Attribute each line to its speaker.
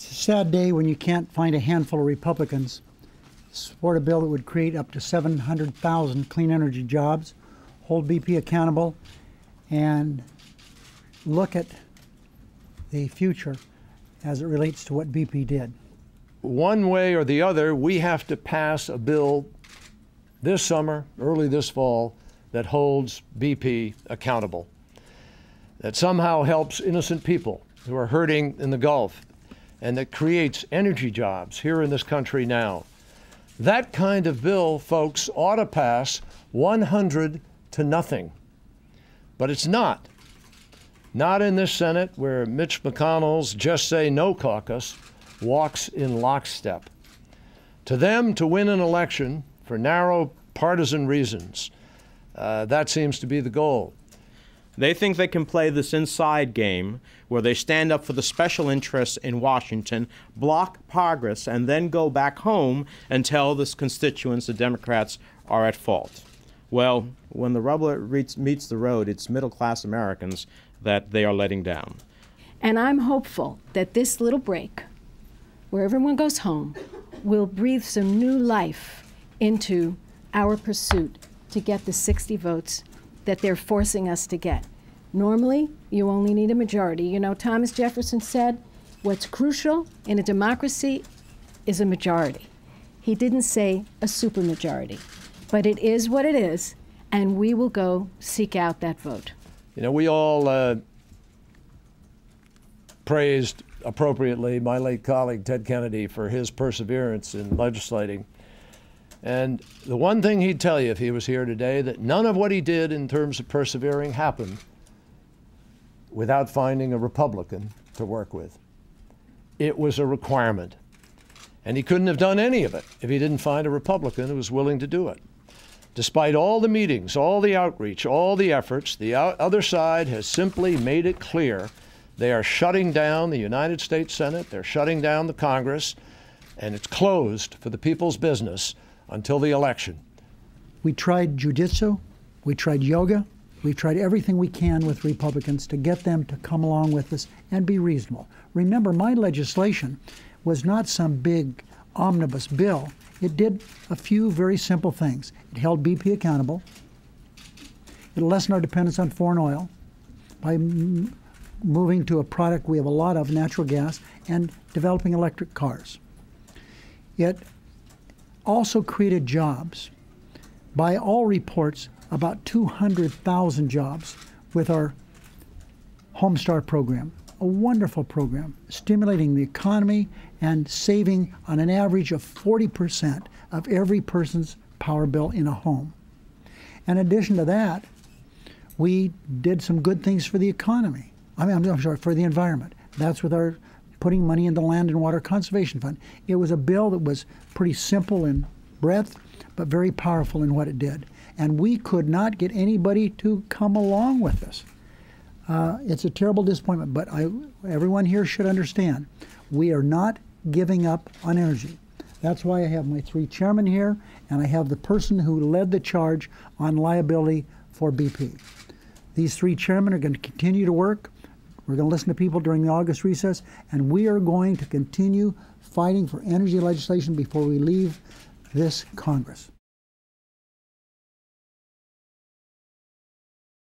Speaker 1: It's a sad day when you can't find a handful of Republicans to support a bill that would create up to 700,000 clean energy jobs, hold BP accountable, and look at the future as it relates to what BP did.
Speaker 2: One way or the other, we have to pass a bill this summer, early this fall, that holds BP accountable, that somehow helps innocent people who are hurting in the Gulf, and that creates energy jobs here in this country now. That kind of bill, folks, ought to pass 100 to nothing. But it's not. Not in this Senate, where Mitch McConnell's Just Say No caucus walks in lockstep. To them, to win an election for narrow partisan reasons, that seems to be the goal.
Speaker 3: They think they can play this inside game where they stand up for the special interests in Washington, block progress, and then go back home and tell the constituents the Democrats are at fault. Well, when the rubber meets the road, it's middle-class Americans that they are letting down.
Speaker 4: And I'm hopeful that this little break, where everyone goes home, will breathe some new life into our pursuit to get the 60 votes that they're forcing us to get. Normally, you only need a majority. You know, Thomas Jefferson said, what's crucial in a democracy is a majority. He didn't say a supermajority, but it is what it is, and we will go seek out that vote.
Speaker 2: You know, we all praised appropriately my late colleague Ted Kennedy for his perseverance in legislating. And the one thing he'd tell you if he was here today, that none of what he did in terms of persevering happened without finding a Republican to work with. It was a requirement. And he couldn't have done any of it if he didn't find a Republican who was willing to do it. Despite all the meetings, all the outreach, all the efforts, the other side has simply made it clear they are shutting down the United States Senate, they're shutting down the Congress, and it's closed for the people's business until the election.
Speaker 1: We tried jiu-jitsu, we tried yoga, we've tried everything we can with Republicans to get them to come along with us and be reasonable. Remember, my legislation was not some big omnibus bill. It did a few very simple things. It held BP accountable. It lessened our dependence on foreign oil by moving to a product we have a lot of, natural gas, and developing electric cars. It also created jobs. By all reports, about 200,000 jobs with our Homestar program, a wonderful program, stimulating the economy and saving on an average of 40% of every person's power bill in a home. In addition to that, we did some good things for the economy. I'm sorry, for the environment. That's with our putting money in the Land and Water Conservation Fund. It was a bill that was pretty simple in breadth, but very powerful in what it did. And we could not get anybody to come along with us. It's a terrible disappointment, but everyone here should understand, we are not giving up on energy. That's why I have my three chairmen here, and I have the person who led the charge on liability for BP. These three chairmen are going to continue to work. We're going to listen to people during the August recess, and we are going to continue fighting for energy legislation before we leave this Congress.